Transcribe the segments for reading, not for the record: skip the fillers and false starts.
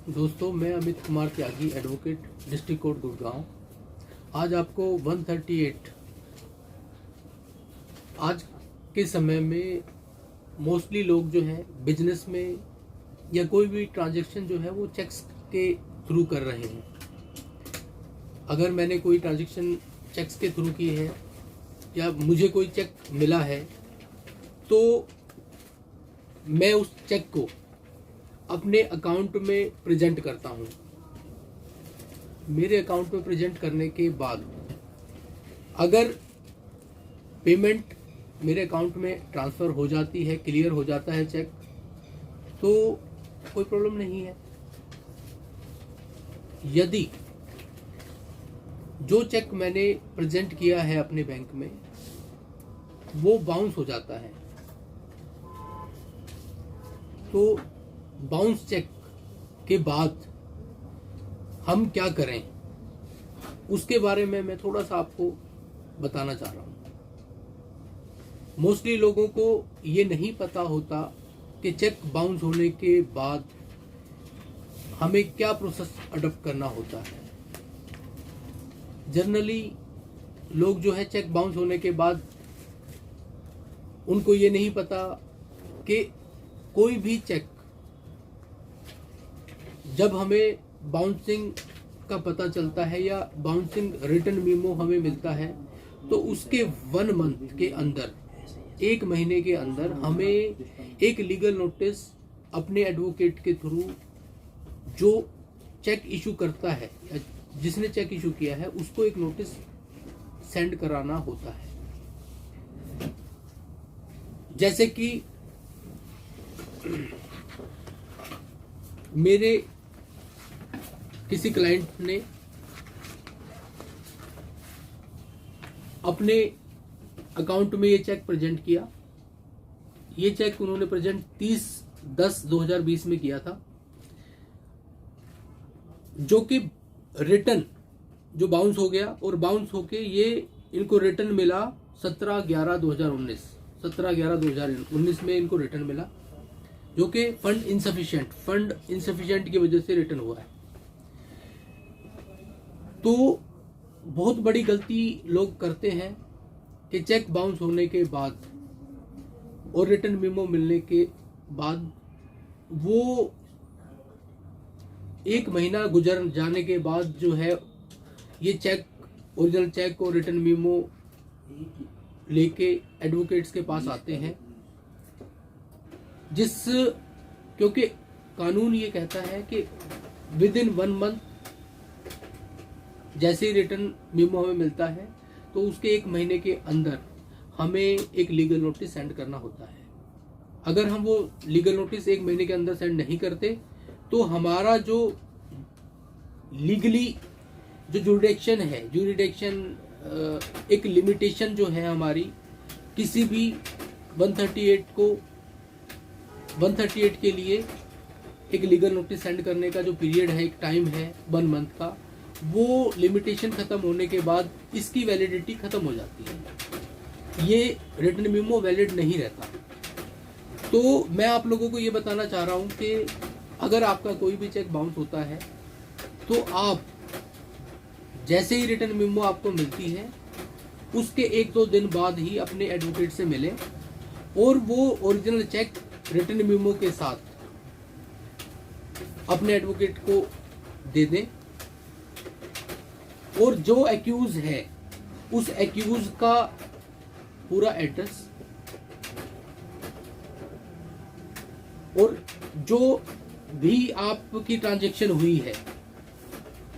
दोस्तों, मैं अमित कुमार त्यागी, advocate, district court Gurgaon. आज आपको 138 आज के समय में मोस्टली लोग जो हैं बिजनेस में या कोई भी ट्रांजैक्शन जो है वो चेक्स के थ्रू कर रहे हैं। अगर मैंने कोई ट्रांजैक्शन चेक्स के थ्रू की है या मुझे कोई चेक मिला है तो मैं उस चेक को अपने अकाउंट में प्रेजेंट करता हूं। मेरे अकाउंट में प्रेजेंट करने के बाद अगर पेमेंट मेरे अकाउंट में ट्रांसफ़र हो जाती है, क्लियर हो जाता है चेक, तो कोई प्रॉब्लम नहीं है। यदि जो चेक मैंने प्रेजेंट किया है अपने बैंक में वो बाउंस हो जाता है तो बाउंस चेक के बाद हम क्या करें उसके बारे में मैं थोड़ा सा आपको बताना चाह रहा हूं। मोस्टली लोगों को ये नहीं पता होता कि चेक बाउंस होने के बाद हमें क्या प्रोसेस अडॉप्ट करना होता है। जनरली लोग जो है चेक बाउंस होने के बाद उनको ये नहीं पता कि कोई भी चेक जब हमें बाउंसिंग का पता चलता है या बाउंसिंग रिटर्न मीमो हमें मिलता है तो उसके 1 मंथ के अंदर, 1 महीने के अंदर हमें एक लीगल नोटिस अपने एडवोकेट के थ्रू जो चेक इशू करता है या जिसने चेक इशू किया है उसको एक नोटिस सेंड कराना होता है। जैसे कि मेरे किसी क्लाइंट ने अपने अकाउंट में ये चेक प्रेजेंट किया। ये चेक उन्होंने प्रेजेंट 30/10/2020 में किया था, जो कि रिटर्न जो बाउंस हो गया और बाउंस होके ये इनको रिटर्न मिला 17/11/2019 में इनको रिटर्न मिला, जो कि फंड इनसफिशिएंट की वजह से रिटर्न हुआ है। तो बहुत बड़ी गलती लोग करते हैं कि चेक बाउंस होने के बाद और रिटर्न मेमो मिलने के बाद वो 1 महीना गुजर जाने के बाद जो है ये चेक, ओरिजिनल चेक और रिटर्न मेमो लेके एडवोकेट्स के पास आते हैं, क्योंकि कानून ये कहता है कि विद इन 1 मंथ जैसे ही रिटर्न मेमो हमें मिलता है तो उसके 1 महीने के अंदर हमें एक लीगल नोटिस सेंड करना होता है। अगर हम वो लीगल नोटिस 1 महीने के अंदर सेंड नहीं करते तो हमारा जो लीगली जो जुरिडिक्शन है, एक लिमिटेशन जो है हमारी किसी भी 138 के लिए एक लीगल नोटिस सेंड करने का जो पीरियड है, एक टाइम है 1 मंथ का, वो लिमिटेशन खत्म होने के बाद इसकी वैलिडिटी खत्म हो जाती है। ये रिटर्न मेमो वैलिड नहीं रहता। तो मैं आप लोगों को ये बताना चाह रहा हूं कि अगर आपका कोई भी चेक बाउंस होता है तो आप जैसे ही रिटर्न मेमो आपको मिलती है उसके 1-2 दिन बाद ही अपने एडवोकेट से मिलें और वो ओरिजिनल चेक रिटर्न मेमो के साथ अपने एडवोकेट को दे दें और जो एक्यूज है उस एक्यूज का पूरा एड्रेस और जो भी आपकी ट्रांजैक्शन हुई है,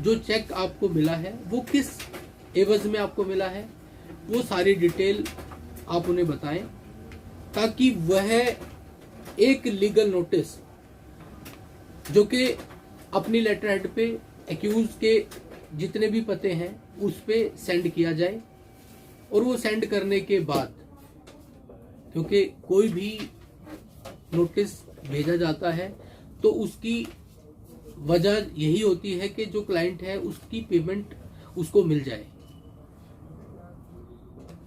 जो चेक आपको मिला है वो किस एवज में आपको मिला है, वो सारी डिटेल आप उन्हें बताएं ताकि वह एक लीगल नोटिस जो कि अपनी लेटर हेड पे एक्यूज के जितने भी पते हैं उस पे सेंड किया जाए। और वो सेंड करने के बाद, क्योंकि कोई भी नोटिस भेजा जाता है तो उसकी वजह यही होती है कि जो क्लाइंट है उसकी पेमेंट उसको मिल जाए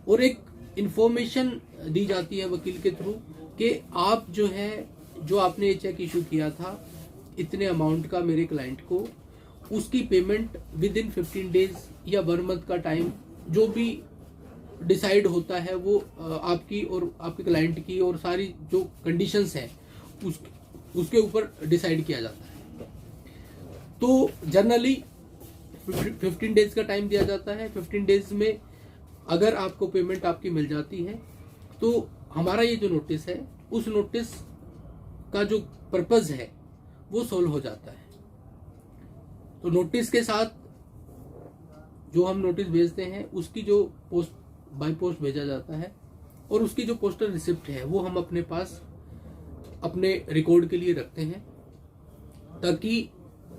और एक इंफॉर्मेशन दी जाती है वकील के थ्रू कि आप जो है, जो आपने ये चेक इशू किया था इतने अमाउंट का मेरे क्लाइंट को उसकी पेमेंट विद इन 15 डेज या 1 मंथ का टाइम जो भी डिसाइड होता है वो आपकी और आपके क्लाइंट की और सारी जो कंडीशंस हैं उसके ऊपर डिसाइड किया जाता है। तो जनरली 15 डेज का टाइम दिया जाता है। 15 डेज में अगर आपको पेमेंट आपकी मिल जाती है तो हमारा ये जो नोटिस है उस नोटिस का जो पर्पस है वो सोल्व हो जाता है। तो नोटिस के साथ जो हम नोटिस भेजते हैं उसकी जो पोस्ट बाय पोस्ट भेजा जाता है और उसकी जो पोस्टल रिसिप्ट है वो हम अपने पास अपने रिकॉर्ड के लिए रखते हैं, ताकि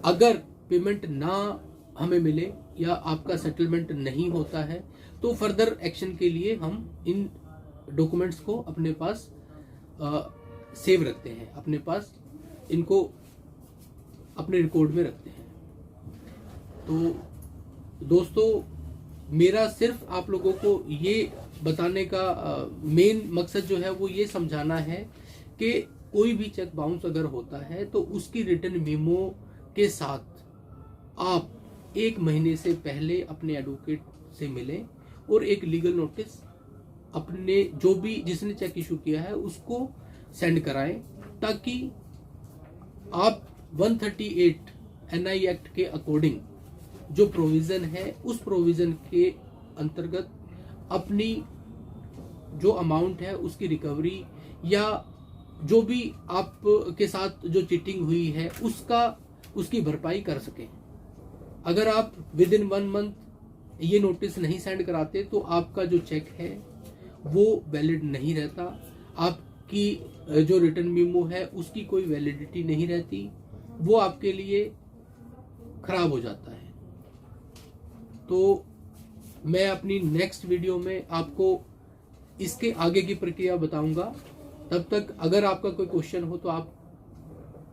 अगर पेमेंट ना हमें मिले या आपका सेटलमेंट नहीं होता है तो फर्दर एक्शन के लिए हम इन डॉक्यूमेंट्स को अपने पास सेव रखते हैं, अपने पास इनको अपने रिकॉर्ड में रखते हैं। तो दोस्तों, मेरा सिर्फ आप लोगों को ये बताने का मेन मकसद जो है वो ये समझाना है कि कोई भी चेक बाउंस अगर होता है तो उसकी रिटर्न मेमो के साथ आप 1 महीने से पहले अपने एडवोकेट से मिलें और एक लीगल नोटिस अपने जो भी जिसने चेक इशू किया है उसको सेंड कराएं, ताकि आप 138 NI एक्ट के अकॉर्डिंग जो प्रोविजन है उस प्रोविजन के अंतर्गत अपनी जो अमाउंट है उसकी रिकवरी या जो भी आप के साथ जो चीटिंग हुई है उसकी भरपाई कर सकें। अगर आप विद इन 1 मंथ ये नोटिस नहीं सेंड कराते तो आपका जो चेक है वो वैलिड नहीं रहता, आपकी जो रिटर्न मेमो है उसकी कोई वैलिडिटी नहीं रहती, वो आपके लिए खराब हो जाता है। तो मैं अपनी नेक्स्ट वीडियो में आपको इसके आगे की प्रक्रिया बताऊंगा। तब तक अगर आपका कोई क्वेश्चन हो तो आप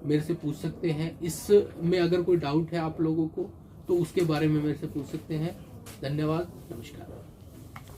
मेरे से पूछ सकते हैं। इसमें अगर कोई डाउट है आप लोगों को तो उसके बारे में मेरे से पूछ सकते हैं। धन्यवाद, नमस्कार।